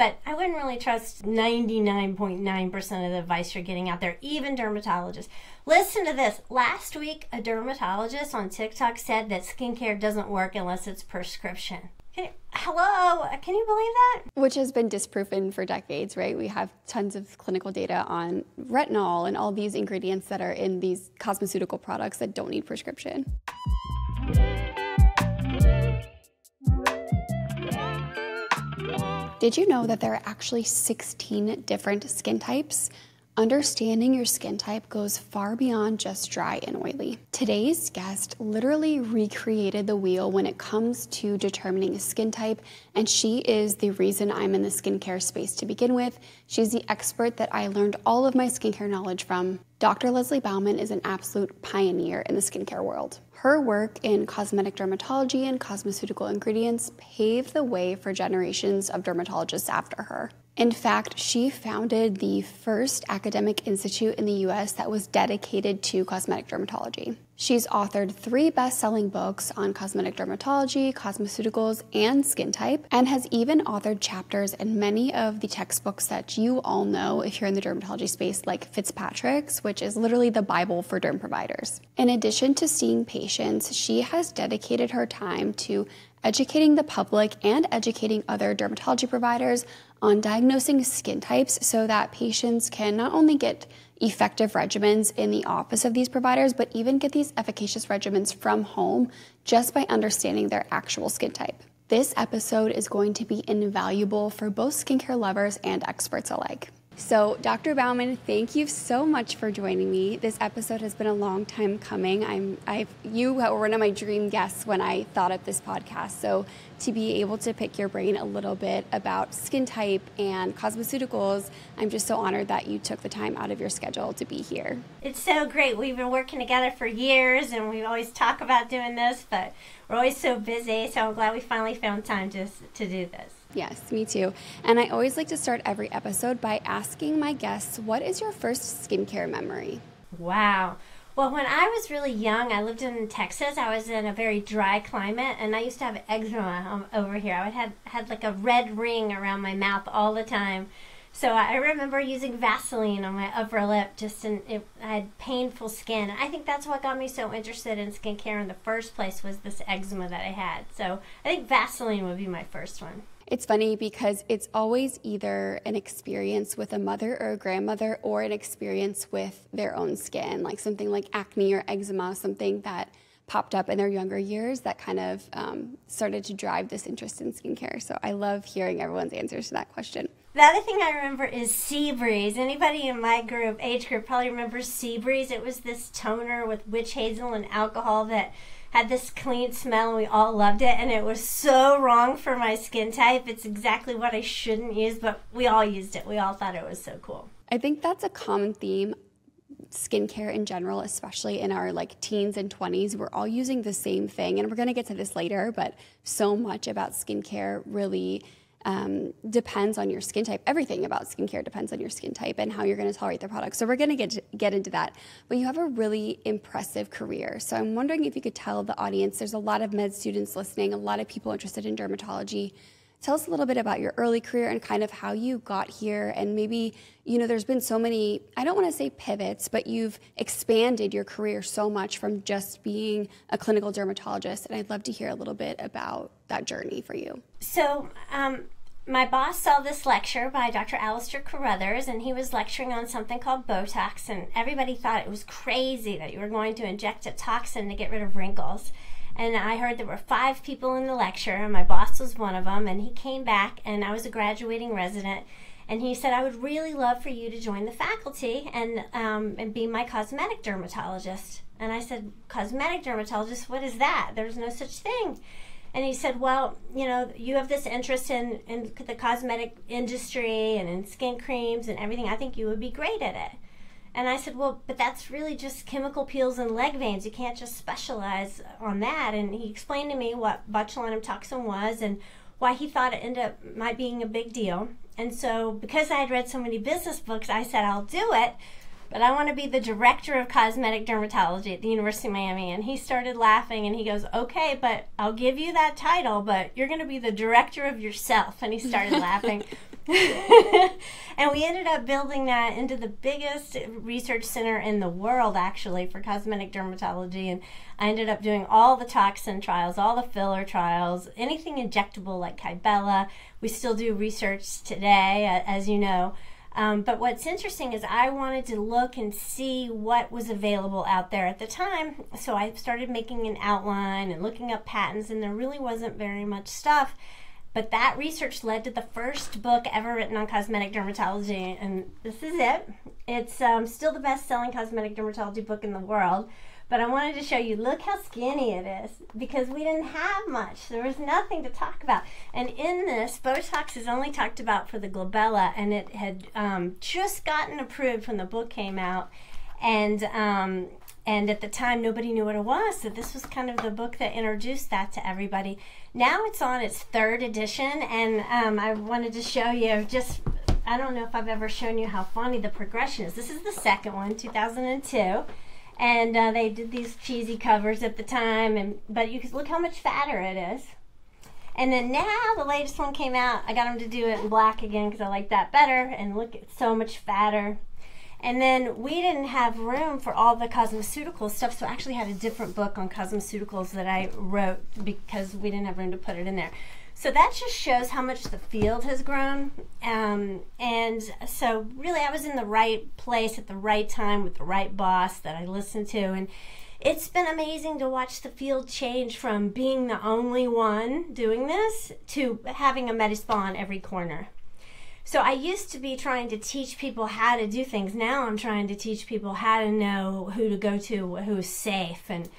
But I wouldn't really trust 99.9% of the advice you're getting out there, even dermatologists. Listen to this. Last week, a dermatologist on TikTok said that skincare doesn't work unless it's prescription. Hello? Can you believe that? Which has been disproven for decades, right? We have tons of clinical data on retinol and all these ingredients that are in these cosmeceutical products that don't need prescription. Did you know that there are actually 16 different skin types? Understanding your skin type goes far beyond just dry and oily. Today's guest literally recreated the wheel when it comes to determining a skin type, and she is the reason I'm in the skincare space to begin with. She's the expert that I learned all of my skincare knowledge from. Dr. Leslie Baumann is an absolute pioneer in the skincare world. Her work in cosmetic dermatology and cosmeceutical ingredients paved the way for generations of dermatologists after her. In fact, she founded the first academic institute in the US that was dedicated to cosmetic dermatology. She's authored 3 best-selling books on cosmetic dermatology, cosmeceuticals, and skin type, and has even authored chapters in many of the textbooks that you all know if you're in the dermatology space, like Fitzpatrick's, which is literally the Bible for derm providers. In addition to seeing patients, she has dedicated her time to educating the public and educating other dermatology providers on diagnosing skin types so that patients can not only get effective regimens in the office of these providers, but even get these efficacious regimens from home just by understanding their actual skin type. This episode is going to be invaluable for both skincare lovers and experts alike. So, Dr. Baumann, thank you so much for joining me. This episode has been a long time coming. You were one of my dream guests when I thought of this podcast. So, to be able to pick your brain a little bit about skin type and cosmeceuticals, I'm just so honored that you took the time out of your schedule to be here. It's so great. We've been working together for years, and we always talk about doing this, but we're always so busy. So I'm glad we finally found time to do this. Yes, me too. And I always like to start every episode by asking my guests, what is your first skincare memory? Wow. Well, when I was really young, I lived in Texas. I was in a very dry climate, and I used to have eczema over here. I had like a red ring around my mouth all the time. So I remember using Vaseline on my upper lip, I had painful skin. I think that's what got me so interested in skincare in the first place, was this eczema that I had. So I think Vaseline would be my first one. It's funny because it's always either an experience with a mother or a grandmother or an experience with their own skin, like something like acne or eczema, something that popped up in their younger years that kind of started to drive this interest in skincare. So I love hearing everyone's answers to that question. The other thing I remember is Seabreeze. Anybody in my age group probably remembers Seabreeze. It was this toner with witch hazel and alcohol that had this clean smell, and we all loved it, and it was so wrong for my skin type. It's exactly what I shouldn't use, but we all used it. We all thought it was so cool. I think that's a common theme, skincare in general, especially in our teens and 20s. We're all using the same thing, and we're going to get to this later, but so much about skincare really depends on your skin type. Everything about skincare depends on your skin type and how you're going to tolerate the product. So we're going to get into that. But you have a really impressive career. So I'm wondering if you could tell the audience, there's a lot of med students listening, a lot of people interested in dermatology. Tell us a little bit about your early career and kind of how you got here. And maybe, there's been so many, I don't want to say pivots, but you've expanded your career so much from just being a clinical dermatologist. And I'd love to hear a little bit about that journey for you. So, my boss saw this lecture by Dr. Alistair Carruthers, and he was lecturing on something called Botox, and everybody thought it was crazy that you were going to inject a toxin to get rid of wrinkles. And I heard there were 5 people in the lecture, and my boss was one of them, and he came back, and I was a graduating resident, and he said, I would really love for you to join the faculty and be my cosmetic dermatologist. And I said, cosmetic dermatologist, what is that? There's no such thing. And he said, well, you have this interest in the cosmetic industry and in skin creams and everything. I think you would be great at it. And I said, well, but that's really just chemical peels and leg veins. You can't just specialize on that. And he explained to me what botulinum toxin was and why he thought it might being a big deal. And so because I had read so many business books, I said, I'll do it. But I want to be the director of cosmetic dermatology at the University of Miami. And he started laughing, and he goes, okay, but I'll give you that title, but you're going to be the director of yourself. And he started laughing. And we ended up building that into the biggest research center in the world, actually, for cosmetic dermatology. And I ended up doing all the toxin trials, all the filler trials, anything injectable like Kybella. We still do research today, as you know. But what's interesting is I wanted to look and see what was available out there at the time. So I started making an outline and looking up patents, and there really wasn't very much stuff. But that research led to the first book ever written on cosmetic dermatology, and this is it. It's still the best-selling cosmetic dermatology book in the world. But I wanted to show you, look how skinny it is, because we didn't have much. There was nothing to talk about. And in this, Botox is only talked about for the glabella, and it had just gotten approved when the book came out. And at the time, nobody knew what it was, so this was kind of the book that introduced that to everybody. Now it's on its third edition, and I wanted to show you just, I don't know if I've ever shown you how funny the progression is. This is the second one, 2002. And they did these cheesy covers at the time, but you can look how much fatter it is. And then now the latest one came out. I got them to do it in black again because I like that better. And look, it's so much fatter. And then we didn't have room for all the cosmeceutical stuff, so I actually had a different book on cosmeceuticals that I wrote because we didn't have room to put it in there. So that just shows how much the field has grown. And so really I was in the right place at the right time with the right boss that I listened to. And it's been amazing to watch the field change from being the only one doing this to having a med spa on every corner. So I used to be trying to teach people how to do things. Now I'm trying to teach people how to know who to go to, who's safe. And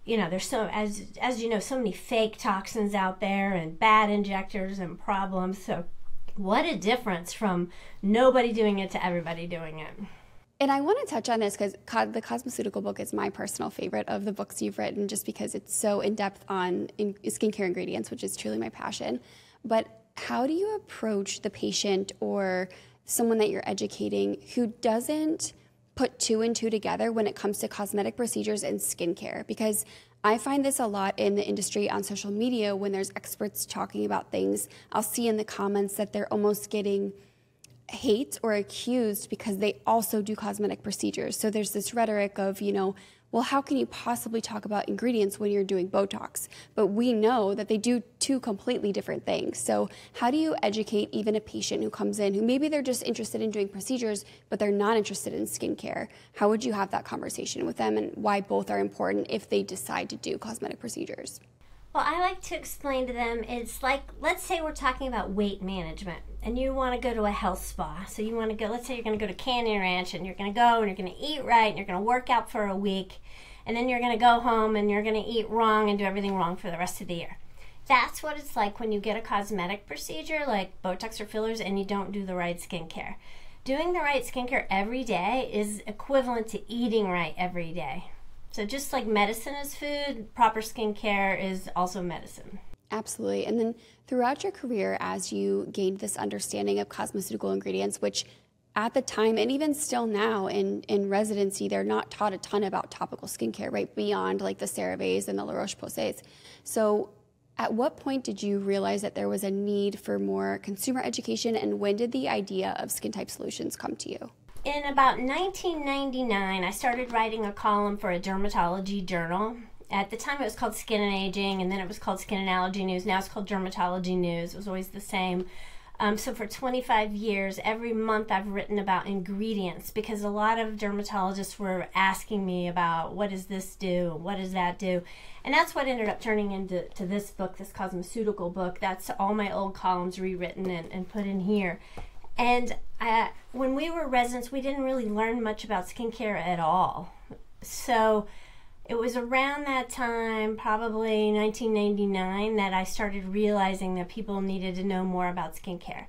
you know, there's so, as you know, so many fake toxins out there and bad injectors and problems. So what a difference from nobody doing it to everybody doing it. And I want to touch on this because the cosmeceutical book is my personal favorite of the books you've written, just because it's so in-depth on skincare ingredients, which is truly my passion. But how do you approach the patient or someone that you're educating who doesn't put two and two together when it comes to cosmetic procedures and skincare? Because I find this a lot in the industry on social media when there's experts talking about things. I'll see in the comments that they're almost getting hate or accused because they also do cosmetic procedures. So there's this rhetoric of, you know, well, how can you possibly talk about ingredients when you're doing Botox? But we know that they do two completely different things. So how do you educate even a patient who comes in who maybe they're just interested in doing procedures, but they're not interested in skincare? How would you have that conversation with them, and why both are important if they decide to do cosmetic procedures? Well, I like to explain to them, it's like, let's say we're talking about weight management and you want to go to a health spa. So you want to go, let's say you're going to go to Canyon Ranch and you're going to go and you're going to eat right and you're going to work out for a week, and then you're going to go home and you're going to eat wrong and do everything wrong for the rest of the year. That's what it's like when you get a cosmetic procedure like Botox or fillers and you don't do the right skincare. Doing the right skincare every day is equivalent to eating right every day. So just like medicine is food, proper skincare is also medicine. Absolutely. And then throughout your career, as you gained this understanding of cosmeceutical ingredients, which at the time and even still now in residency, they're not taught a ton about topical skincare, right? Beyond like the CeraVes and the La Roche-Posay's. So at what point did you realize that there was a need for more consumer education, and when did the idea of Skin Type Solutions come to you? In about 1999, I started writing a column for a dermatology journal. At the time, it was called Skin and Aging, and then it was called Skin and Allergy News. Now it's called Dermatology News. It was always the same. So for 25 years, every month I've written about ingredients, because a lot of dermatologists were asking me about, what does this do? What does that do? And that's what ended up turning into this book, this cosmeceutical book. That's all my old columns rewritten and put in here. And when we were residents, we didn't really learn much about skincare at all. So it was around that time, probably 1999, that I started realizing that people needed to know more about skincare.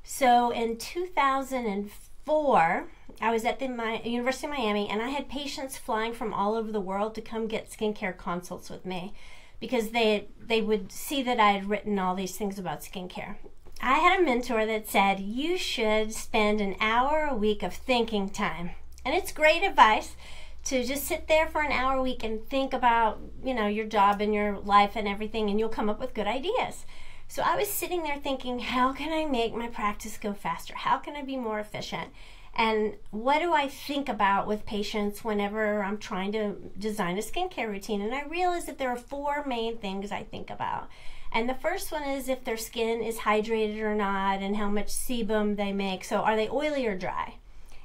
So in 2004, I was at the University of Miami, and I had patients flying from all over the world to come get skincare consults with me because they would see that I had written all these things about skincare. I had a mentor that said, you should spend an hour a week of thinking time. And it's great advice to just sit there for an hour a week and think about, you know, your job and your life and everything, and you'll come up with good ideas. So I was sitting there thinking, how can I make my practice go faster? How can I be more efficient? And what do I think about with patients whenever I'm trying to design a skincare routine? And I realized that there are 4 main things I think about. And the first one is if their skin is hydrated or not, and how much sebum they make. So are they oily or dry?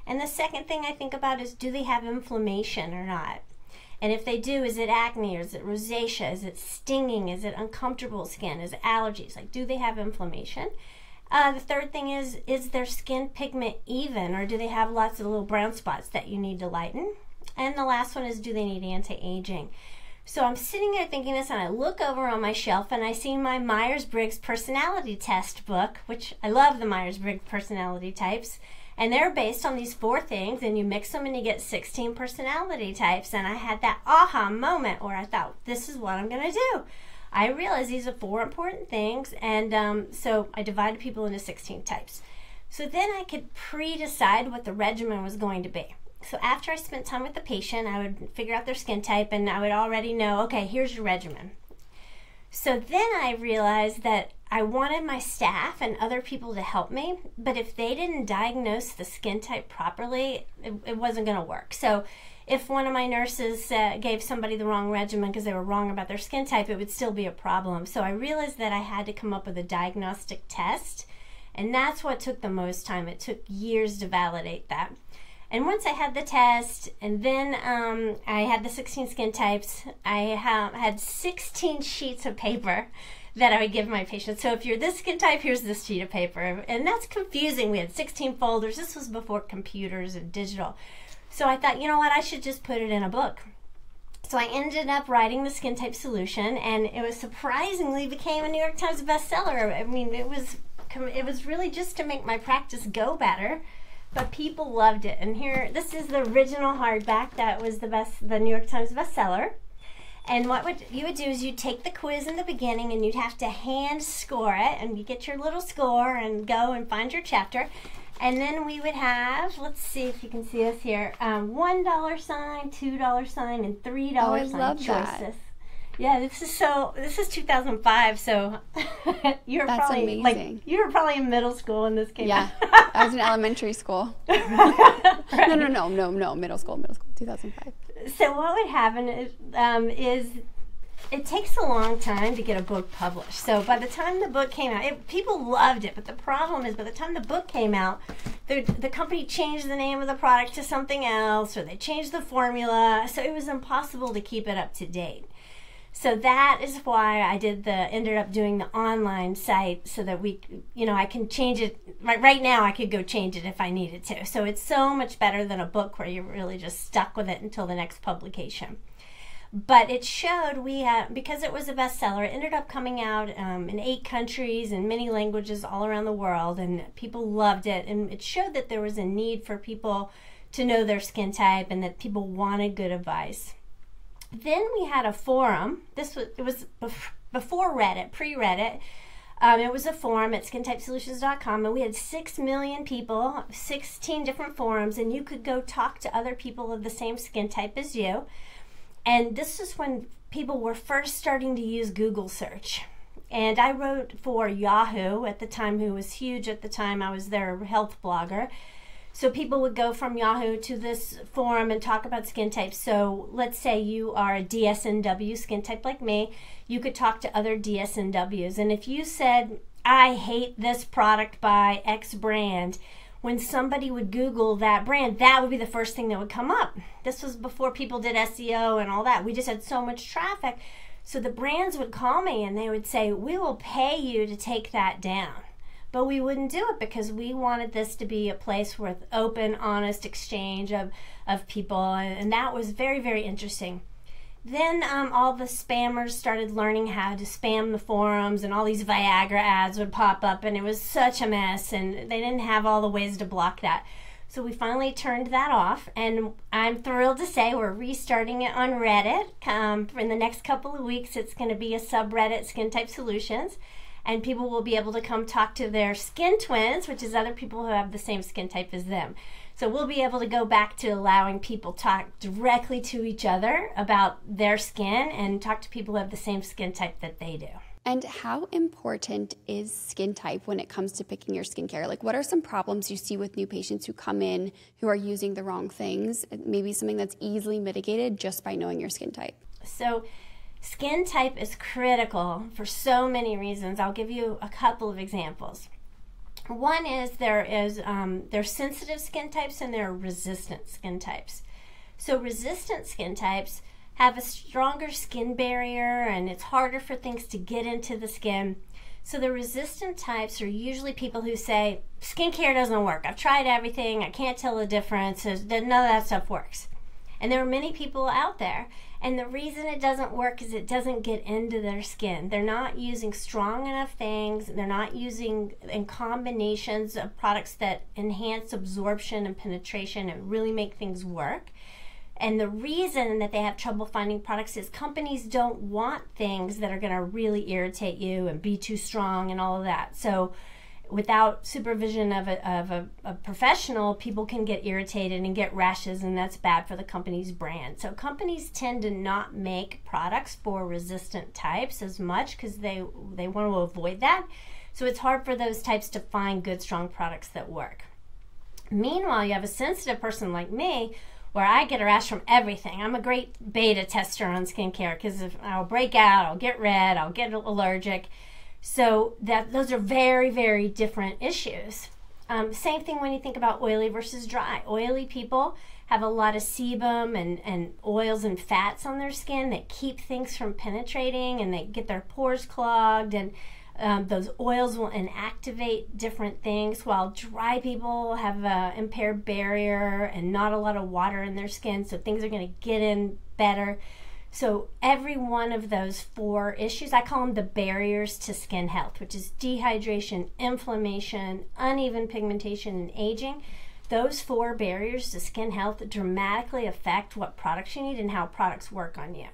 And the second thing I think about is, do they have inflammation or not? And if they do, is it acne, or is it rosacea? Is it stinging? Is it uncomfortable skin? Is it allergies? Like, do they have inflammation? The third thing is their skin pigment even, or do they have lots of little brown spots that you need to lighten? And the last one is, do they need anti-aging? So I'm sitting there thinking this, and I look over on my shelf and I see my Myers-Briggs personality test book, which I love the Myers-Briggs personality types. And they're based on these 4 things, and you mix them and you get 16 personality types. And I had that aha moment where I thought, this is what I'm going to do. I realized these are 4 important things, and so I divided people into 16 types. So then I could pre-decide what the regimen was going to be. So after I spent time with the patient, I would figure out their skin type, and I would already know, okay, here's your regimen. So then I realized that I wanted my staff and other people to help me, but if they didn't diagnose the skin type properly, it wasn't going to work. So if one of my nurses gave somebody the wrong regimen because they were wrong about their skin type, it would still be a problem. So I realized that I had to come up with a diagnostic test, and that's what took the most time. It took years to validate that. And once I had the test, and then I had the 16 skin types, I had 16 sheets of paper that I would give my patients. So if you're this skin type, here's this sheet of paper. And that's confusing. We had 16 folders. This was before computers and digital. So I thought, you know what, I should just put it in a book. So I ended up writing the Skin Type Solution, and it was surprisingly became a New York Times bestseller. I mean, it was really just to make my practice go better. But people loved it. And here, this is the original hardback that was the New York Times bestseller. And what you would do is you'd take the quiz in the beginning, and you'd have to hand score it, and you get your little score and go and find your chapter. And then we would have, let's see if you can see us here, $1 sign, $2 sign, and $3 I sign love choices. that. Yeah, this is 2005, so you were That's probably amazing. you were probably in middle school when this came Yeah, out. I was in elementary school. Right. No, middle school, 2005. So what would happen is it takes a long time to get a book published. So by the time the book came out, people loved it. But the problem is, by the time the book came out, the company changed the name of the product to something else, or they changed the formula. So it was impossible to keep it up to date. So that is why I ended up doing the online site, so that I can change it. Right now I could go change it if I needed to. So it's so much better than a book where you're really just stuck with it until the next publication. But it showed because it was a bestseller, it ended up coming out in 8 countries and many languages all around the world, and people loved it. And it showed that there was a need for people to know their skin type, and that people wanted good advice. Then we had a forum. It was before Reddit, pre-Reddit. It was a forum at skintypesolutions.com, and we had 6 million people, 16 different forums, and you could go talk to other people of the same skin type as you. And this is when people were first starting to use Google search. And I wrote for Yahoo at the time, who was huge at the time. I was their health blogger. So people would go from Yahoo to this forum and talk about skin types. So let's say you are a DSNW skin type like me, you could talk to other DSNWs. And if you said, I hate this product by X brand, when somebody would Google that brand, that would be the first thing that would come up. This was before people did SEO and all that. We just had so much traffic. So the brands would call me and they would say, we will pay you to take that down. But we wouldn't do it because we wanted this to be a place with open, honest exchange of people. And that was very, very interesting. Then all the spammers started learning how to spam the forums, and all these Viagra ads would pop up, and it was such a mess, and they didn't have all the ways to block that. So we finally turned that off, and I'm thrilled to say we're restarting it on Reddit. In the next couple of weeks, it's going to be a subreddit, Skin Type Solutions. And people will be able to come talk to their skin twins, which is other people who have the same skin type as them. So we'll be able to go back to allowing people talk directly to each other about their skin, and talk to people who have the same skin type that they do. And how important is skin type when it comes to picking your skincare? Like, what are some problems you see with new patients who come in who are using the wrong things? Maybe something that's easily mitigated just by knowing your skin type. So skin type is critical for so many reasons. I'll give you a couple of examples. One is there's sensitive skin types and there are resistant skin types. So resistant skin types have a stronger skin barrier and it's harder for things to get into the skin. So the resistant types are usually people who say, skincare doesn't work. I've tried everything. I can't tell the difference. None of that stuff works. And there are many people out there. And the reason it doesn't work is it doesn't get into their skin. They're not using strong enough things. They're not using in combinations of products that enhance absorption and penetration and really make things work. And the reason that they have trouble finding products is companies don't want things that are going to really irritate you and be too strong and all of that. So without supervision of a professional, people can get irritated and get rashes, and that's bad for the company's brand. So companies tend to not make products for resistant types as much because they want to avoid that. So it's hard for those types to find good, strong products that work. Meanwhile, you have a sensitive person like me where I get a rash from everything. I'm a great beta tester on skincare because if I'll break out, I'll get red, I'll get allergic. So those are very, very different issues. Same thing when you think about oily versus dry. Oily people have a lot of sebum and oils and fats on their skin that keep things from penetrating, and they get their pores clogged, and those oils will inactivate different things, while dry people have an impaired barrier and not a lot of water in their skin, so things are going to get in better. So every one of those four issues, I call them the barriers to skin health, which is dehydration, inflammation, uneven pigmentation, and aging. Those four barriers to skin health dramatically affect what products you need and how products work on you.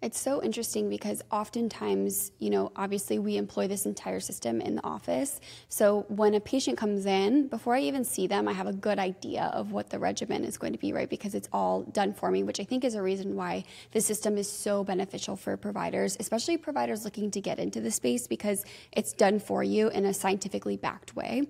It's so interesting because oftentimes, obviously we employ this entire system in the office. So when a patient comes in, before I even see them, I have a good idea of what the regimen is going to be, right? Because it's all done for me, which I think is a reason why the system is so beneficial for providers, especially providers looking to get into the space, because it's done for you in a scientifically backed way.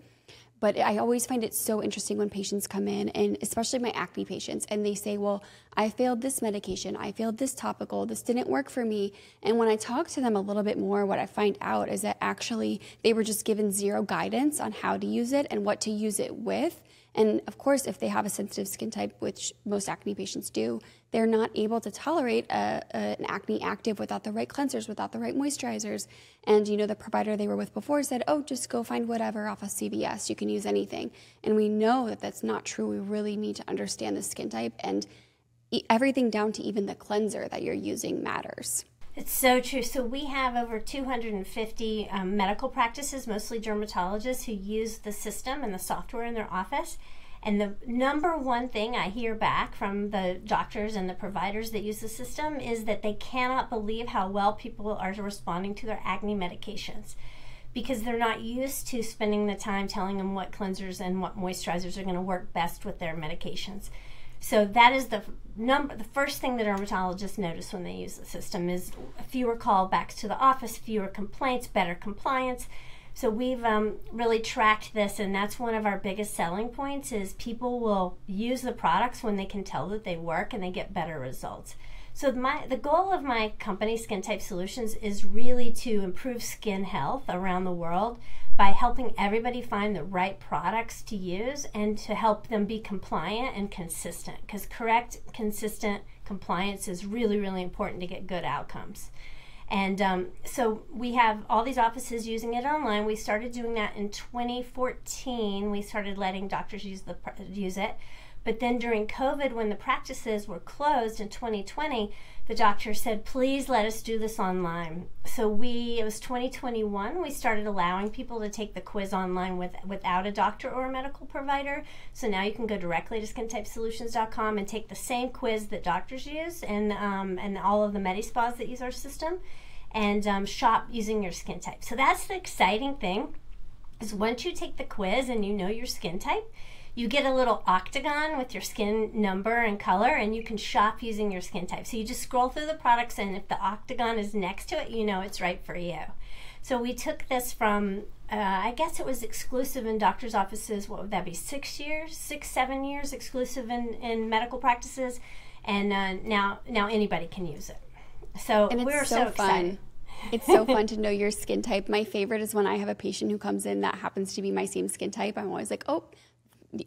But I always find it so interesting when patients come in, and especially my acne patients, and they say, well, I failed this medication, I failed this topical, this didn't work for me. And when I talk to them a little bit more, what I find out is that actually they were just given zero guidance on how to use it and what to use it with. And of course, if they have a sensitive skin type, which most acne patients do, they're not able to tolerate an acne active without the right cleansers, without the right moisturizers. And the provider they were with before said, oh, just go find whatever off of CVS. You can use anything. And we know that that's not true. We really need to understand the skin type, and everything down to even the cleanser that you're using matters. It's so true. So we have over 250 medical practices, mostly dermatologists, who use the system and the software in their office. And the number one thing I hear back from the doctors and the providers that use the system is that they cannot believe how well people are responding to their acne medications, because they're not used to spending the time telling them what cleansers and what moisturizers are going to work best with their medications. So that is the first thing that dermatologists notice when they use the system is fewer callbacks to the office, fewer complaints, better compliance. So we've really tracked this, and that's one of our biggest selling points is people will use the products when they can tell that they work and they get better results. So the goal of my company, Skin Type Solutions, is really to improve skin health around the world by helping everybody find the right products to use and to help them be compliant and consistent, because correct, consistent compliance is really, really important to get good outcomes. And so we have all these offices using it online. We started doing that in 2014. We started letting doctors use it. But then during COVID, when the practices were closed in 2020, the doctor said, please let us do this online. So it was 2021, we started allowing people to take the quiz online without a doctor or a medical provider. So now you can go directly to skintypesolutions.com and take the same quiz that doctors use and all of the medi-spas that use our system, and shop using your skin type. So that's the exciting thing. is once you take the quiz and you know your skin type, you get a little octagon with your skin number and color, and you can shop using your skin type. So you just scroll through the products, and if the octagon is next to it, you know it's right for you. So we took this from, I guess it was exclusive in doctor's offices, what would that be, 6 years, 7 years exclusive in medical practices, and now anybody can use it. So and we're so excited. It's so fun to know your skin type. My favorite is when I have a patient who comes in that happens to be my same skin type. I'm always like, oh,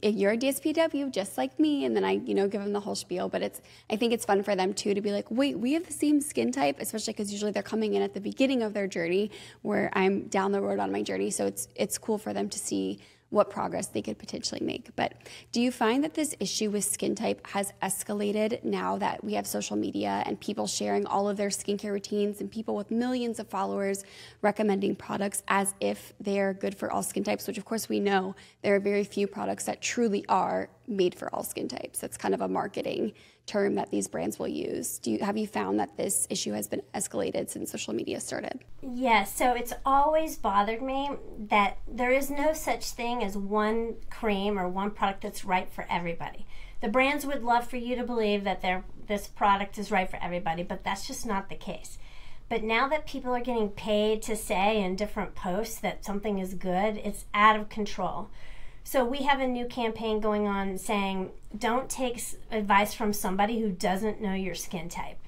you're a DSPW just like me, and then I give them the whole spiel. But I think it's fun for them too to be like, wait, we have the same skin type, especially because usually they're coming in at the beginning of their journey where I'm down the road on my journey. So it's cool for them to see what progress they could potentially make. But do you find that this issue with skin type has escalated now that we have social media and people sharing all of their skincare routines and people with millions of followers recommending products as if they're good for all skin types, which of course we know there are very few products that truly are made for all skin types. That's kind of a marketing term that these brands will use. Have you found that this issue has been escalated since social media started? Yes, so it's always bothered me that there is no such thing as one cream or one product that's right for everybody. The brands would love for you to believe that this product is right for everybody, but that's just not the case. But now that people are getting paid to say in different posts that something is good, it's out of control. So we have a new campaign going on saying, don't take advice from somebody who doesn't know your skin type.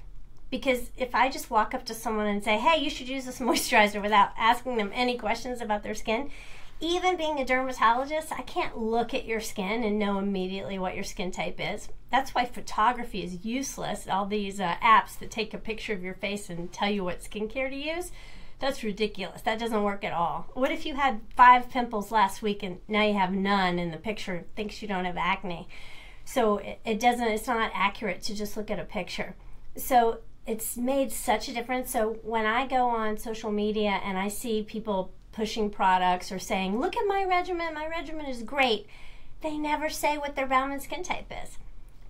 Because if I just walk up to someone and say, hey, you should use this moisturizer without asking them any questions about their skin, even being a dermatologist, I can't look at your skin and know immediately what your skin type is. That's why photography is useless. All these apps that take a picture of your face and tell you what skincare to use. That's ridiculous. That doesn't work at all. What if you had 5 pimples last week and now you have none and the picture thinks you don't have acne? So it's not accurate to just look at a picture. So it's made such a difference. So when I go on social media and I see people pushing products or saying, look at my regimen is great, they never say what their Baumann skin type is.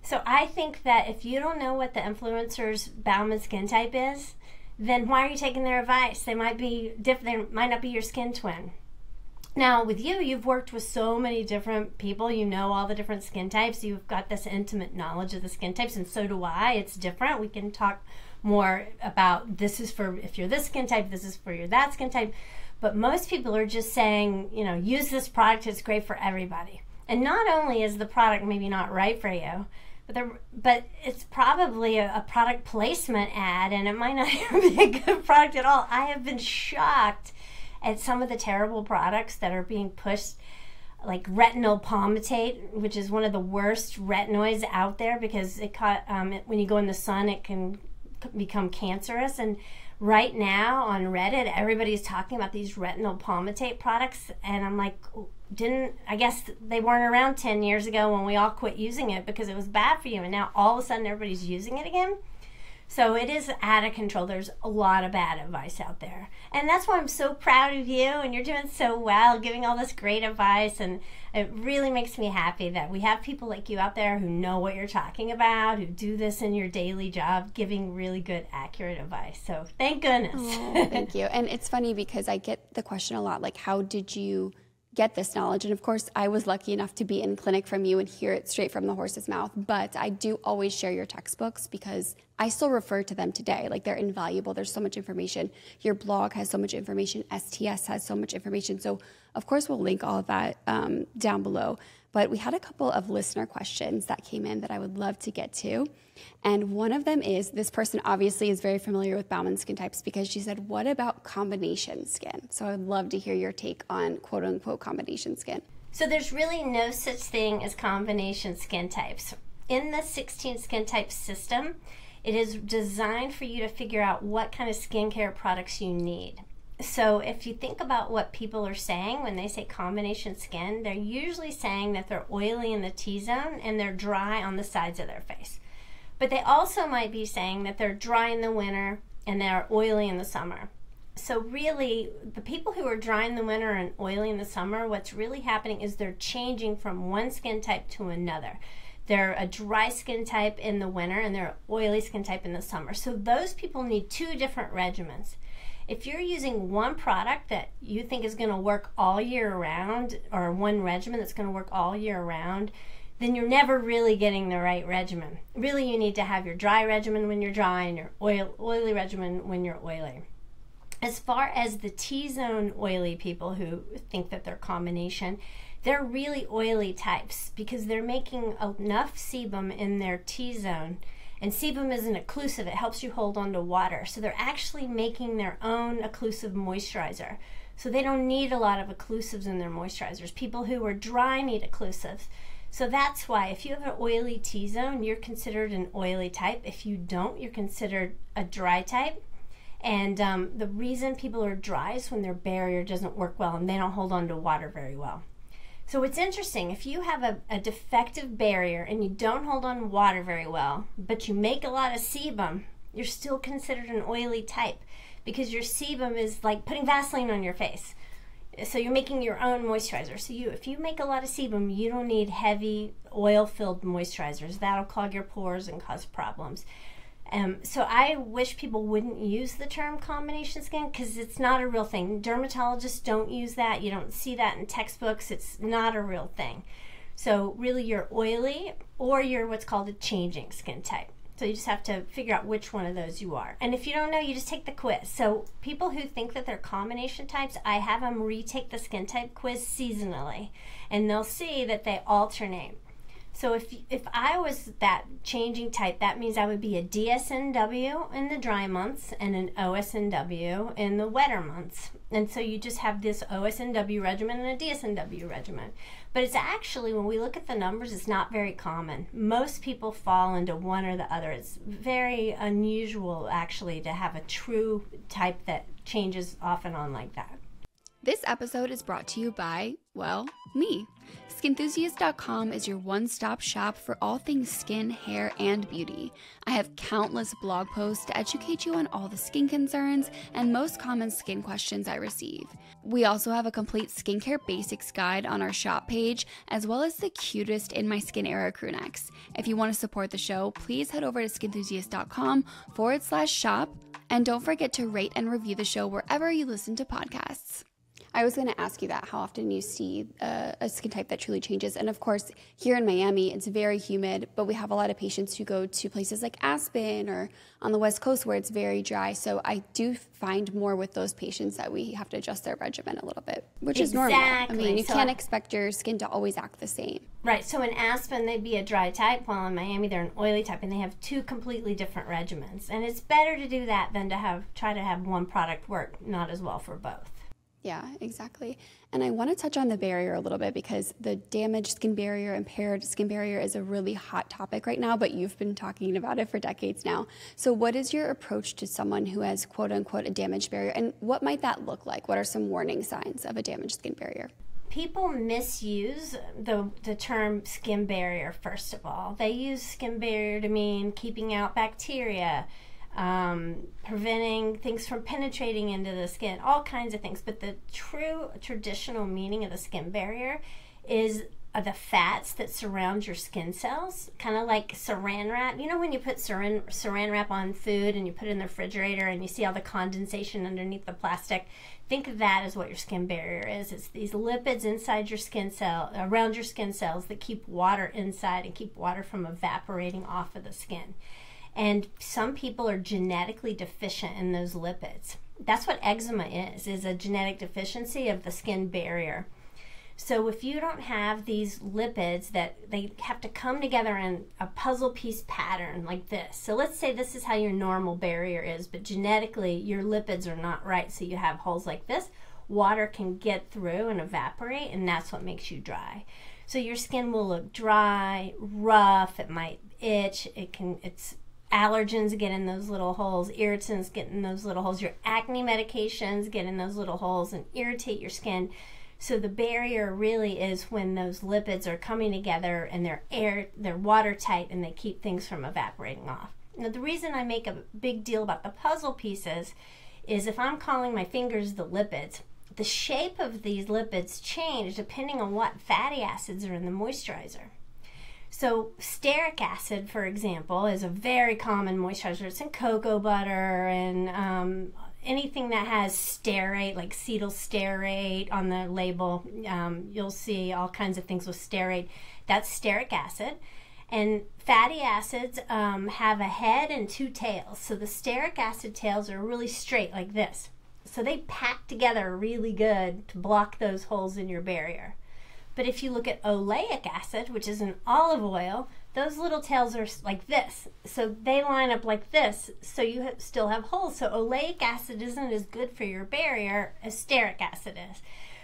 So I think that if you don't know what the influencer's Baumann skin type is, then why are you taking their advice? They might be different. They might not be your skin twin. Now, with you, you've worked with so many different people. You know all the different skin types. You've got this intimate knowledge of the skin types, and so do I. It's different. We can talk more about this is for if you're this skin type, this is for your that skin type. But most people are just saying, use this product. It's great for everybody. And not only is the product maybe not right for you, but it's probably a product placement ad, and it might not even be a good product at all. I have been shocked at some of the terrible products that are being pushed, like retinol palmitate, which is one of the worst retinoids out there because when you go in the sun, it can become cancerous. And right now on Reddit, everybody's talking about these retinol palmitate products, and I'm like, I guess they weren't around 10 years ago when we all quit using it because it was bad for you, and now all of a sudden everybody's using it again. So it is out of control. There's a lot of bad advice out there. And that's why I'm so proud of you, and you're doing so well, giving all this great advice, and it really makes me happy that we have people like you out there who know what you're talking about, who do this in your daily job, giving really good, accurate advice. So thank goodness. Oh, thank you. And it's funny because I get the question a lot, like, how did you get this knowledge? And of course, I was lucky enough to be in clinic from you and hear it straight from the horse's mouth. But I do always share your textbooks because I still refer to them today. Like, they're invaluable. There's so much information. Your blog has so much information. STS has so much information. So of course, we'll link all of that down below. But we had a couple of listener questions that came in that I would love to get to. And one of them is, this person obviously is very familiar with Baumann skin types because she said, what about combination skin? So I would love to hear your take on quote unquote combination skin. So there's really no such thing as combination skin types. In the 16 skin type system, it is designed for you to figure out what kind of skincare products you need. So if you think about what people are saying when they say combination skin, they're usually saying that they're oily in the T-zone and they're dry on the sides of their face. But they also might be saying that they're dry in the winter and they're oily in the summer. So really, the people who are dry in the winter and oily in the summer, what's really happening is they're changing from one skin type to another. They're a dry skin type in the winter and they're an oily skin type in the summer. So those people need 2 different regimens. If you're using one product that you think is going to work all year round, or one regimen that's going to work all year round, then you're never really getting the right regimen. Really, you need to have your dry regimen when you're dry and your oily regimen when you're oily. As far as the T-zone oily people who think that they're combination, they're really oily types because they're making enough sebum in their T-zone. And sebum is an occlusive. It helps you hold on to water. So they're actually making their own occlusive moisturizer. So they don't need a lot of occlusives in their moisturizers. People who are dry need occlusives. So that's why if you have an oily T-zone, you're considered an oily type. If you don't, you're considered a dry type. And the reason people are dry is when their barrier doesn't work well and they don't hold on to water very well. So it's interesting, if you have a defective barrier and you don't hold on to water very well, but you make a lot of sebum, you're still considered an oily type because your sebum is like putting Vaseline on your face. So you're making your own moisturizer. So if you make a lot of sebum, you don't need heavy oil-filled moisturizers. That'll clog your pores and cause problems. So I wish people wouldn't use the term combination skin because it's not a real thing. Dermatologists don't use that. You don't see that in textbooks. It's not a real thing. So really you're oily or you're what's called a changing skin type. So you just have to figure out which one of those you are. And if you don't know, you just take the quiz. So people who think that they're combination types, I have them retake the skin type quiz seasonally. And they'll see that they alternate. So if I was that changing type, that means I would be a DSNW in the dry months and an OSNW in the wetter months. And so you just have this OSNW regimen and a DSNW regimen. But it's actually, when we look at the numbers, it's not very common. Most people fall into one or the other. It's very unusual, actually, to have a true type that changes off and on like that. This episode is brought to you by, well, me. Skinenthusiast.com is your one-stop shop for all things skin, hair, and beauty. I have countless blog posts to educate you on all the skin concerns and most common skin questions I receive. We also have a complete skincare basics guide on our shop page, as well as the cutest In My Skin era crew necks. If you want to support the show, please head over to skinenthusiast.com/shop, and don't forget to rate and review the show wherever you listen to podcasts. I was going to ask you that, how often you see a skin type that truly changes. And of course, here in Miami, it's very humid, but we have a lot of patients who go to places like Aspen or on the West Coast where it's very dry. So I do find more with those patients that we have to adjust their regimen a little bit, which is normal. I mean, you can't expect your skin to always act the same. Right. So in Aspen, they'd be a dry type, while in Miami, they're an oily type, and they have two completely different regimens. And it's better to do that than to try to have one product work not as well for both. Yeah, exactly. And I want to touch on the barrier a little bit because the damaged skin barrier, impaired skin barrier is a really hot topic right now, but you've been talking about it for decades now. So what is your approach to someone who has quote unquote a damaged barrier, and what might that look like? What are some warning signs of a damaged skin barrier? People misuse the term skin barrier, first of all. They use skin barrier to mean keeping out bacteria, preventing things from penetrating into the skin, all kinds of things. But the true traditional meaning of the skin barrier is the fats that surround your skin cells, kind of like saran wrap. You know when you put saran wrap on food and you put it in the refrigerator and you see all the condensation underneath the plastic? Think of that as what your skin barrier is. It's these lipids inside your skin cell, around your skin cells, that keep water inside and keep water from evaporating off of the skin. And some people are genetically deficient in those lipids. That's what eczema is a genetic deficiency of the skin barrier. So if you don't have these lipids, that they have to come together in a puzzle piece pattern like this. So let's say this is how your normal barrier is, but genetically your lipids are not right. So you have holes like this. Water can get through and evaporate, and that's what makes you dry. So your skin will look dry, rough, it might itch, it's allergens get in those little holes, irritants get in those little holes, your acne medications get in those little holes and irritate your skin. So the barrier really is when those lipids are coming together and they're watertight and they keep things from evaporating off. Now the reason I make a big deal about the puzzle pieces is if I'm calling my fingers the lipids, the shape of these lipids change depending on what fatty acids are in the moisturizer. So stearic acid, for example, is a very common moisturizer. It's in cocoa butter and anything that has stearate, like cetyl stearate on the label, you'll see all kinds of things with stearate. That's stearic acid. And fatty acids have a head and two tails. So the stearic acid tails are really straight like this. So they pack together really good to block those holes in your barrier. But if you look at oleic acid, which is an olive oil, those little tails are like this. So they line up like this, so you still have holes. So oleic acid isn't as good for your barrier as stearic acid is.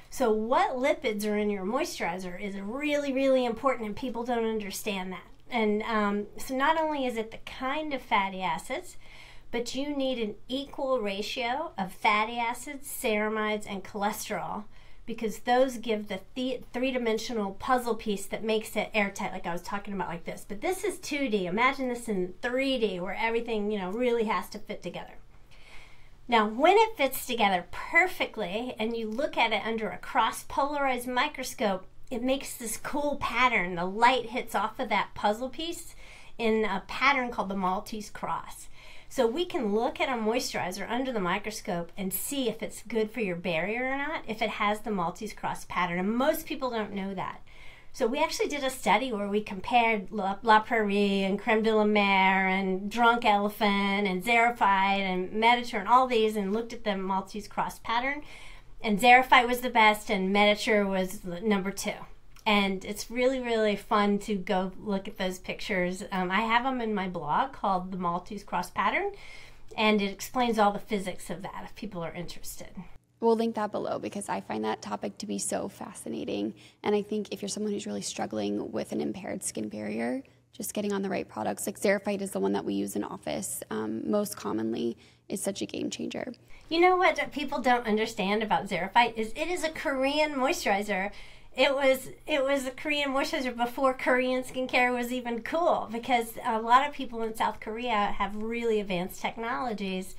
So what lipids are in your moisturizer is really, really important, and people don't understand that. And so not only is it the kind of fatty acids, but you need an equal ratio of fatty acids, ceramides, and cholesterol, because those give the three-dimensional puzzle piece that makes it airtight, like I was talking about, like this. But this is 2D. Imagine this in 3D, where everything, really has to fit together. Now, when it fits together perfectly, and you look at it under a cross-polarized microscope, it makes this cool pattern. The light hits off of that puzzle piece in a pattern called the Maltese cross. So we can look at a moisturizer under the microscope and see if it's good for your barrier or not, if it has the Maltese cross pattern. And most people don't know that. So we actually did a study where we compared La Prairie and Creme de la Mer and Drunk Elephant and Xerophyte and Mediter and all these, and looked at the Maltese cross pattern. And Xerophyte was the best, and Mediter was number 2. And it's really, really fun to go look at those pictures. I have them in my blog called The Maltese Cross Pattern, and it explains all the physics of that if people are interested. We'll link that below because I find that topic to be so fascinating. And I think if you're someone who's really struggling with an impaired skin barrier, just getting on the right products, like Xerophyte is the one that we use in office most commonly, is such a game changer. You know what people don't understand about Xerophyte is it is a Korean moisturizer. It was a Korean moisturizer before Korean skincare was even cool, because a lot of people in South Korea have really advanced technologies.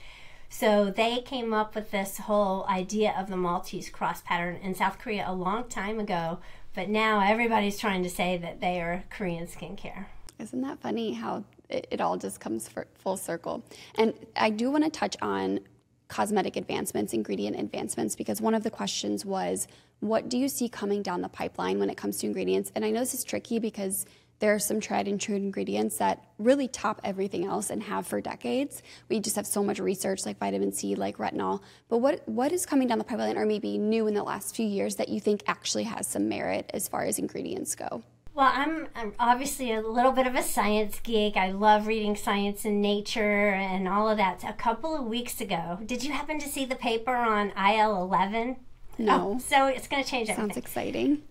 So they came up with this whole idea of the Maltese cross pattern in South Korea a long time ago, but now everybody's trying to say that they are Korean skincare. Isn't that funny how it all just comes full circle? And I do want to touch on cosmetic advancements, ingredient advancements, because one of the questions was, what do you see coming down the pipeline when it comes to ingredients? And I know this is tricky because there are some tried and true ingredients that really top everything else and have for decades. We just have so much research, like vitamin C, like retinol. But what is coming down the pipeline, or maybe new in the last few years, that you think actually has some merit as far as ingredients go? Well, I'm obviously a little bit of a science geek. I love reading science and Nature and all of that. A couple of weeks ago, did you happen to see the paper on IL-11? No. Oh, so it's going to change everything. Sounds exciting.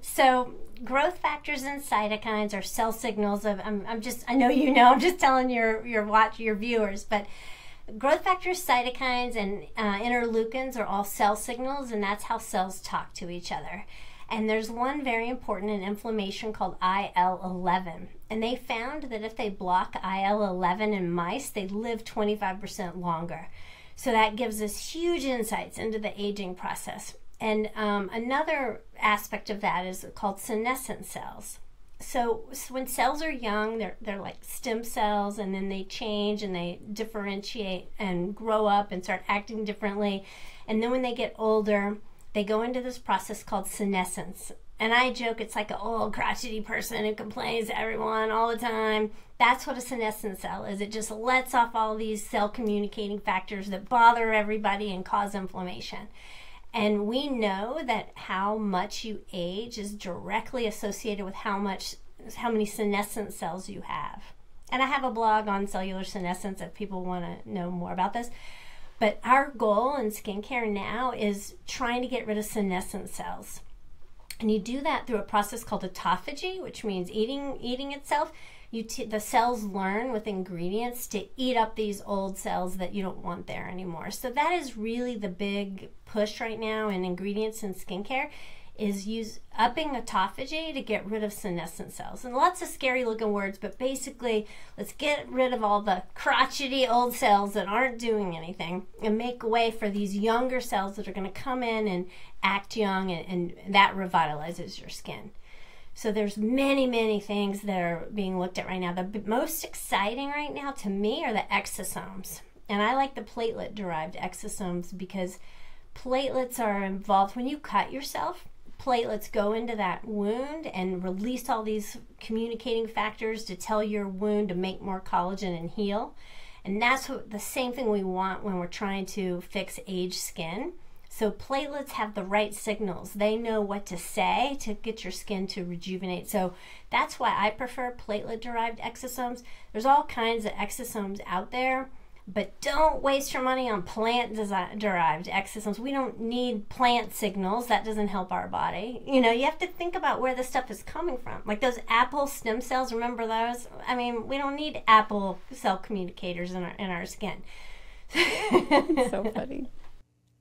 So growth factors and cytokines are cell signals of, I know you know, I'm just telling your viewers, but growth factors, cytokines, and interleukins are all cell signals, and that's how cells talk to each other. And there's one very important in inflammation called IL-11. And they found that if they block IL-11 in mice, they live 25% longer. So that gives us huge insights into the aging process. And another aspect of that is called senescent cells. So when cells are young, they're like stem cells, and then they change and they differentiate and grow up and start acting differently. And then when they get older, they go into this process called senescence. And I joke it's like an old crotchety person who complains to everyone all the time. That's what a senescent cell is. It just lets off all these cell communicating factors that bother everybody and cause inflammation. And we know that how much you age is directly associated with how many senescent cells you have. And I have a blog on cellular senescence if people want to know more about this. But our goal in skincare now is trying to get rid of senescent cells. And you do that through a process called autophagy, which means eating itself. The cells learn with ingredients to eat up these old cells that you don't want there anymore. So that is really the big push right now in ingredients in skincare, is upping autophagy to get rid of senescent cells. And lots of scary looking words, but basically let's get rid of all the crotchety old cells that aren't doing anything and make way for these younger cells that are going to come in and act young, and that revitalizes your skin. So there's many, many things that are being looked at right now. The most exciting right now to me are the exosomes. And I like the platelet-derived exosomes because platelets are involved. When you cut yourself, platelets go into that wound and release all these communicating factors to tell your wound to make more collagen and heal. And that's the same thing we want when we're trying to fix aged skin. So platelets have the right signals. They know what to say to get your skin to rejuvenate. So that's why I prefer platelet-derived exosomes. There's all kinds of exosomes out there, but don't waste your money on plant-derived exosomes. We don't need plant signals. That doesn't help our body. You know, you have to think about where the stuff is coming from. Like those apple stem cells, remember those? I mean, we don't need apple cell communicators in our skin. So funny.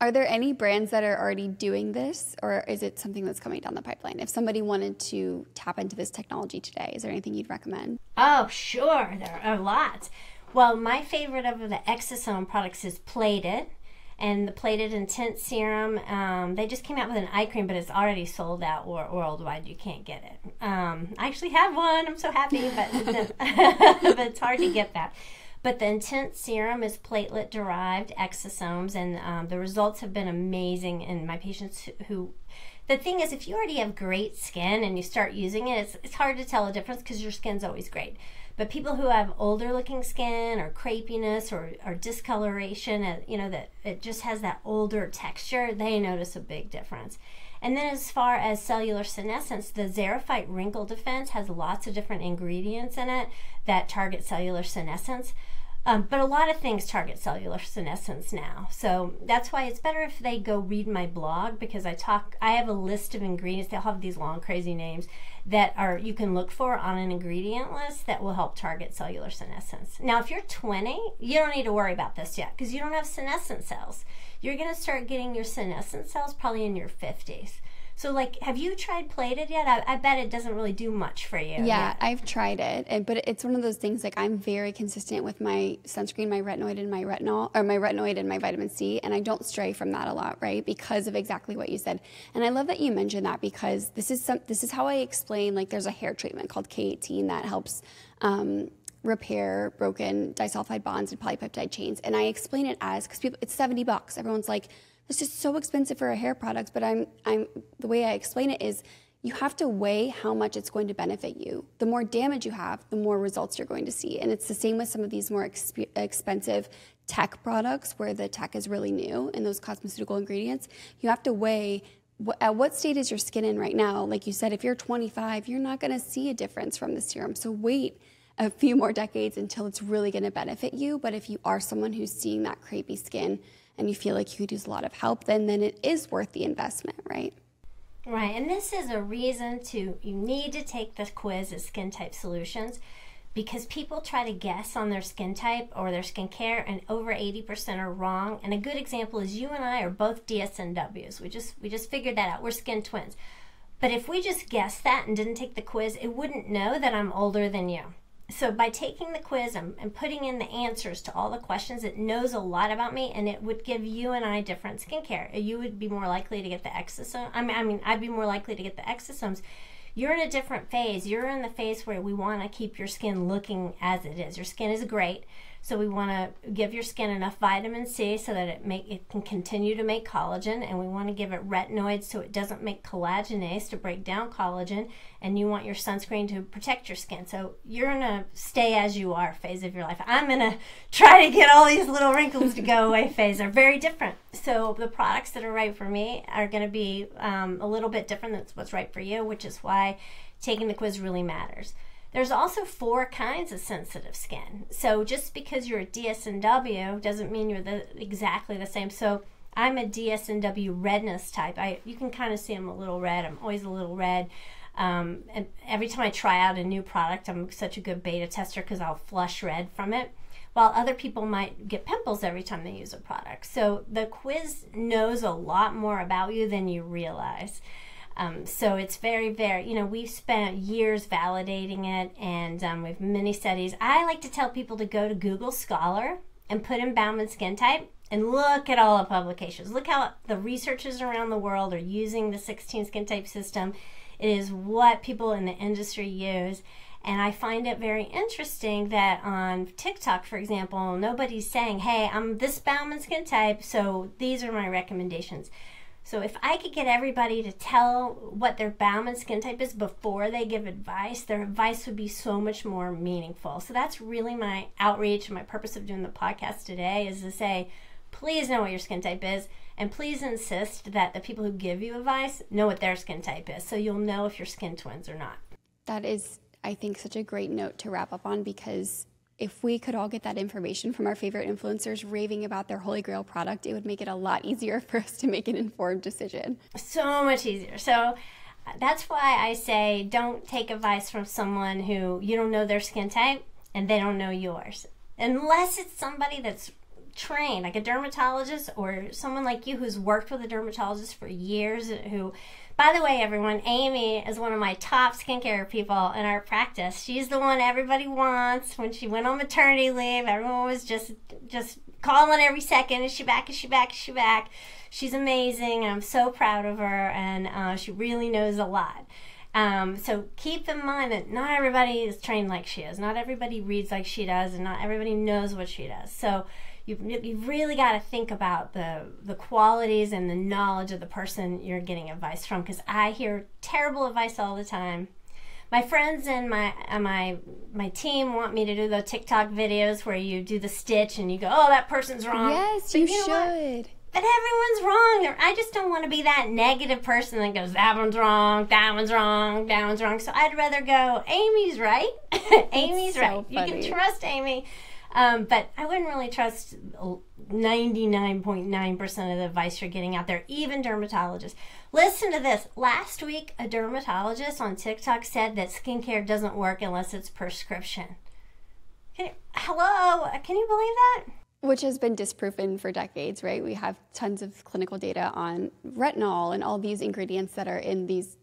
Are there any brands that are already doing this, or is it something that's coming down the pipeline? If somebody wanted to tap into this technology today, is there anything you'd recommend? Oh, sure. There are lots. Well, my favorite of the exosome products is Plated, and the Plated Intense Serum. They just came out with an eye cream, but it's already sold out worldwide. You can't get it. I actually have one. I'm so happy, but it's hard to get that. But the Intense Serum is platelet-derived exosomes, and the results have been amazing in my patients who... The thing is, if you already have great skin and you start using it, it's hard to tell a difference because your skin's always great. But people who have older-looking skin or crepiness or discoloration, you know, that it just has that older texture, they notice a big difference. And then as far as cellular senescence, the Xerophyte Wrinkle Defense has lots of different ingredients in it that target cellular senescence. But a lot of things target cellular senescence now. So that's why it's better if they go read my blog, because I have a list of ingredients. They'll have these long, crazy names that you can look for on an ingredient list that will help target cellular senescence. Now, if you're 20, you don't need to worry about this yet because you don't have senescent cells. You're going to start getting your senescent cells probably in your 50s. So, like, have you tried Plated yet? I bet it doesn't really do much for you. Yeah, I've tried it, but it's one of those things, like, I'm very consistent with my sunscreen, my retinoid and my retinol, or my retinoid and my vitamin C, and I don't stray from that a lot, right, because of exactly what you said. And I love that you mentioned that, because this is how I explain, like, there's a hair treatment called K18 that helps repair broken disulfide bonds and polypeptide chains, and I explain it as, because it's $70. Everyone's like, it's just so expensive for a hair product, but the way I explain it is you have to weigh how much it's going to benefit you. The more damage you have, the more results you're going to see. And it's the same with some of these more expensive tech products where the tech is really new and those cosmeceutical ingredients. You have to weigh at what state is your skin in right now. Like you said, if you're 25, you're not going to see a difference from the serum. So wait a few more decades until it's really going to benefit you. But if you are someone who's seeing that crepey skin and you feel like you could use a lot of help, then it is worth the investment, right? Right, and this is a reason you need to take the quiz at Skin Type Solutions, because people try to guess on their skin type or their skincare, and over 80% are wrong. And a good example is you and I are both DSNWs. We just figured that out. We're skin twins. But if we just guessed that and didn't take the quiz, it wouldn't know that I'm older than you. So by taking the quiz and putting in the answers to all the questions, it knows a lot about me, and it would give you and I different skincare. You would be more likely to get the exosomes. I'd be more likely to get the exosomes. You're in a different phase. You're in the phase where we want to keep your skin looking as it is. Your skin is great, so we want to give your skin enough vitamin C so that it can continue to make collagen, and we want to give it retinoids so it doesn't make collagenase to break down collagen, and you want your sunscreen to protect your skin. So you're in a stay as you are phase of your life. I'm in a try to get all these little wrinkles to go away phase. They're very different. So the products that are right for me are going to be a little bit different than what's right for you, which is why taking the quiz really matters. There's also 4 kinds of sensitive skin. So just because you're a DSNW doesn't mean you're exactly the same. So I'm a DSNW redness type. You can kind of see I'm a little red. I'm always a little red. And every time I try out a new product, I'm such a good beta tester because I'll flush red from it, while other people might get pimples every time they use a product. So the quiz knows a lot more about you than you realize. So it's very, very, we've spent years validating it, and we have many studies. I like to tell people to go to Google Scholar and put in Baumann Skin Type and look at all the publications. Look how the researchers around the world are using the 16 skin type system. It is what people in the industry use. And I find it very interesting that on TikTok, for example, nobody's saying, hey, I'm this Baumann skin type, so these are my recommendations. So if I could get everybody to tell what their Baumann skin type is before they give advice, their advice would be so much more meaningful. So that's really my outreach and my purpose of doing the podcast today, is to say, please know what your skin type is, and please insist that the people who give you advice know what their skin type is, so you'll know if you're skin twins or not. That is, I think, such a great note to wrap up on, because if we could all get that information from our favorite influencers raving about their holy grail product, it would make it a lot easier for us to make an informed decision. So much easier. So that's why I say don't take advice from someone who you don't know their skin type and they don't know yours. Unless it's somebody that's trained, like a dermatologist or someone like you who's worked with a dermatologist for years, who, by the way, everyone, Amy is one of my top skincare people in our practice. She's the one everybody wants. When she went on maternity leave, everyone was just calling every second, is she back, is she back, is she back? She's amazing. I'm so proud of her, and she really knows a lot. So keep in mind that not everybody is trained like she is. Not everybody reads like she does, and not everybody knows what she does. So you've really got to think about the qualities and the knowledge of the person you're getting advice from, because I hear terrible advice all the time. My friends and my team want me to do the TikTok videos where you do the stitch and you go, oh, that person's wrong. Yes, you should. But everyone's wrong. I just don't want to be that negative person that goes, that one's wrong, that one's wrong, that one's wrong. So I'd rather go, Amy's right. Amy's right. You can trust Amy. But I wouldn't really trust 99.9% of the advice you're getting out there, even dermatologists. Listen to this. Last week, a dermatologist on TikTok said that skincare doesn't work unless it's prescription. Hello? Can you believe that? Which has been disproven for decades, right? We have tons of clinical data on retinol and all these ingredients that are in these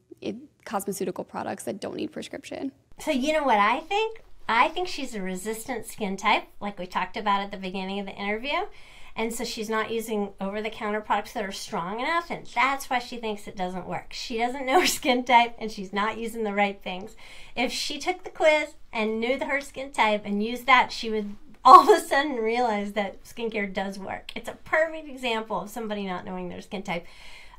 cosmeceutical products that don't need prescription. So you know what I think? I think she's a resistant skin type, like we talked about at the beginning of the interview. And so she's not using over-the-counter products that are strong enough, and that's why she thinks it doesn't work. She doesn't know her skin type, and she's not using the right things. If she took the quiz and knew her skin type and used that, she would all of a sudden realize that skincare does work. It's a perfect example of somebody not knowing their skin type.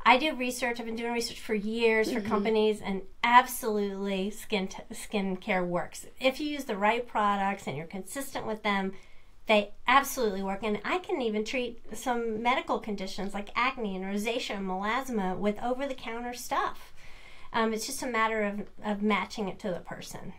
I do research. I've been doing research for years for companies, and absolutely skincare works. If you use the right products and you're consistent with them, they absolutely work. And I can even treat some medical conditions like acne and rosacea and melasma with over-the-counter stuff. It's just a matter of matching it to the person.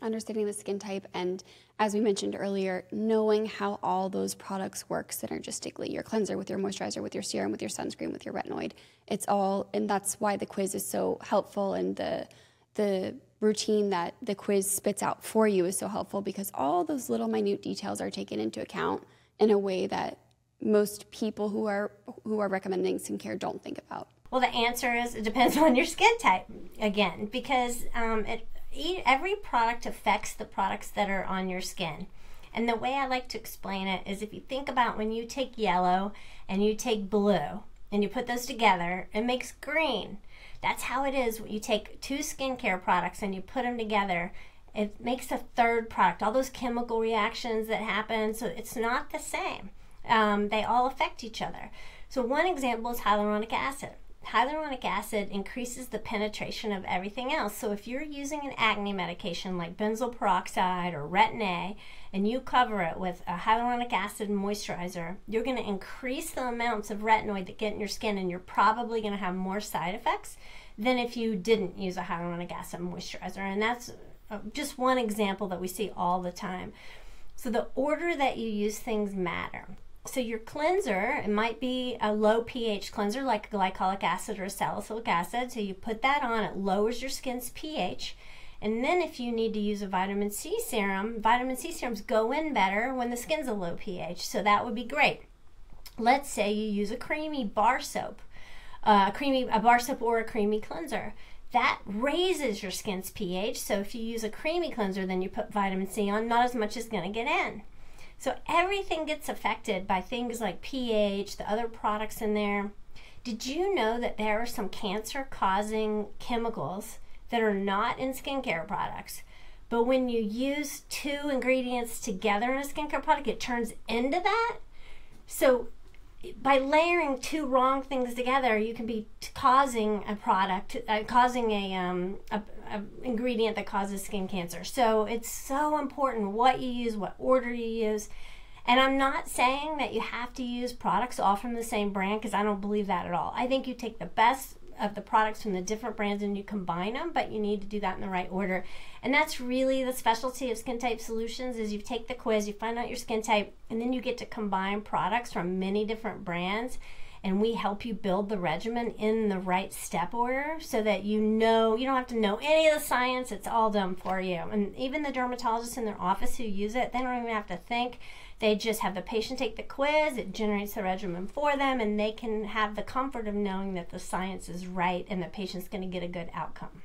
Understanding the skin type, and as we mentioned earlier, knowing how all those products work synergistically. Your cleanser with your moisturizer, with your serum, with your sunscreen, with your retinoid. It's all, and that's why the quiz is so helpful, and the routine that the quiz spits out for you is so helpful, because all those little minute details are taken into account in a way that most people who are recommending skincare don't think about. Well, the answer is it depends on your skin type, again, because every product affects the products that are on your skin. And the way I like to explain it is, if you think about when you take yellow and you take blue and you put those together, it makes green. That's how it is when you take two skincare products and you put them together. It makes a third product. All those chemical reactions that happen, so it's not the same. They all affect each other. So one example is hyaluronic acid. Hyaluronic acid increases the penetration of everything else. So if you're using an acne medication like benzoyl peroxide or Retin-A, and you cover it with a hyaluronic acid moisturizer, you're going to increase the amounts of retinoid that get in your skin, and you're probably going to have more side effects than if you didn't use a hyaluronic acid moisturizer. And that's just one example that we see all the time. So the order that you use things matter. So your cleanser, it might be a low pH cleanser like glycolic acid or salicylic acid. So you put that on, it lowers your skin's pH. And then if you need to use a vitamin C serum, vitamin C serums go in better when the skin's a low pH. So that would be great. Let's say you use a creamy bar soap, a bar soap or a creamy cleanser. That raises your skin's pH. So if you use a creamy cleanser, then you put vitamin C on, not as much is going to get in. So everything gets affected by things like pH, the other products in there. Did you know that there are some cancer-causing chemicals that are not in skincare products, But when you use two ingredients together in a skincare product, it turns into that. So by layering two wrong things together, you can be causing a product, causing a ingredient that causes skin cancer. So it's so important what you use, what order you use. And I'm not saying that you have to use products all from the same brand, because I don't believe that at all. I think you take the best of the products from the different brands and you combine them, but you need to do that in the right order. And that's really the specialty of Skin Type Solutions, is you take the quiz, you find out your skin type, and then you get to combine products from many different brands, and we help you build the regimen in the right step order so that you know, you don't have to know any of the science, it's all done for you. And even the dermatologists in their office who use it, they don't even have to think. They just have the patient take the quiz, it generates the regimen for them, and they can have the comfort of knowing that the science is right and the patient's going to get a good outcome.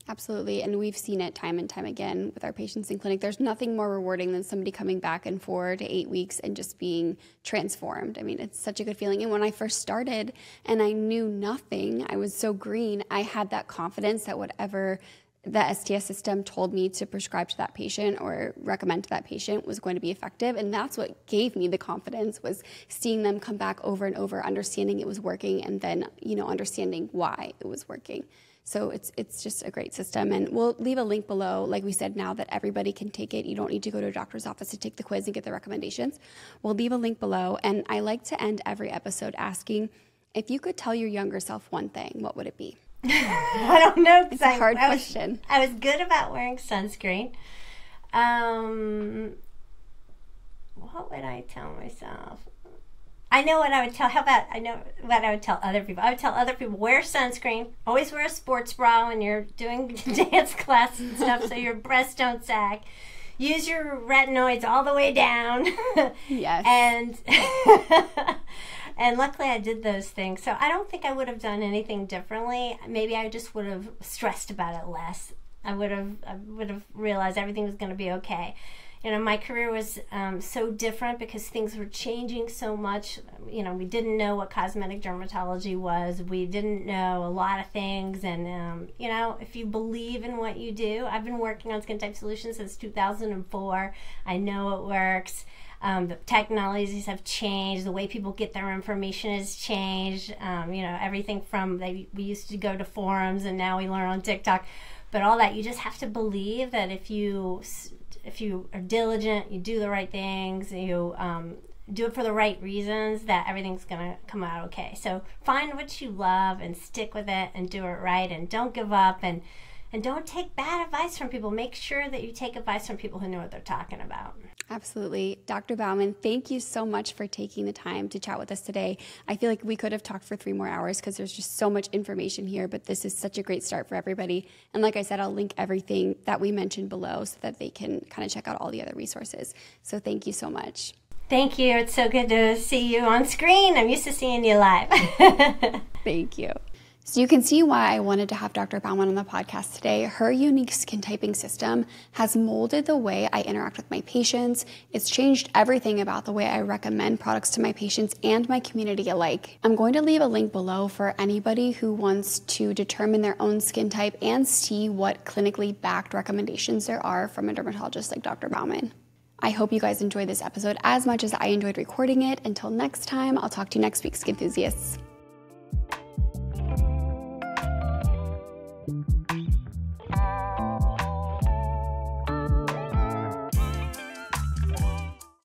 Absolutely, and we've seen it time and time again with our patients in clinic. There's nothing more rewarding than somebody coming back in 4 to 8 weeks and just being transformed. I mean, it's such a good feeling. And when I first started and I knew nothing, I was so green, I had that confidence that whatever the STS system told me to prescribe to that patient or recommend to that patient was going to be effective. And that's what gave me the confidence, was seeing them come back over and over, understanding it was working, and then, you know, understanding why it was working. So it's just a great system. And we'll leave a link below, like we said, now that everybody can take it. You don't need to go to a doctor's office to take the quiz and get the recommendations. We'll leave a link below. And I like to end every episode asking, if you could tell your younger self one thing, what would it be? I don't know. It's a hard question. I was good about wearing sunscreen. What would I tell myself? I know what I would tell. How about I know what I would tell other people? I would tell other people, wear sunscreen. Always wear a sports bra when you're doing dance class and stuff so your breasts don't sag. Use your retinoids all the way down. Yes. And luckily I did those things. So I don't think I would have done anything differently. Maybe I just would have stressed about it less. I would have realized everything was going to be okay. You know, my career was so different because things were changing so much. You know, we didn't know what cosmetic dermatology was. We didn't know a lot of things. And, you know, if you believe in what you do, I've been working on Skin Type Solutions since 2004. I know it works. The technologies have changed. The way people get their information has changed. You know, everything from we used to go to forums and now we learn on TikTok. But all that, you just have to believe that if you are diligent, you do the right things, you do it for the right reasons, that everything's going to come out okay. So find what you love and stick with it and do it right, and don't give up, and don't take bad advice from people. Make sure that you take advice from people who know what they're talking about. Absolutely. Dr. Baumann, thank you so much for taking the time to chat with us today. I feel like we could have talked for 3 more hours because there's just so much information here, but this is such a great start for everybody. And like I said, I'll link everything that we mentioned below so that they can kind of check out all the other resources. So thank you so much. Thank you. It's so good to see you on screen. I'm used to seeing you live. Thank you. So you can see why I wanted to have Dr. Baumann on the podcast today. Her unique skin typing system has molded the way I interact with my patients. It's changed everything about the way I recommend products to my patients and my community alike. I'm going to leave a link below for anybody who wants to determine their own skin type and see what clinically backed recommendations there are from a dermatologist like Dr. Baumann. I hope you guys enjoyed this episode as much as I enjoyed recording it. Until next time, I'll talk to you next week, skin enthusiasts.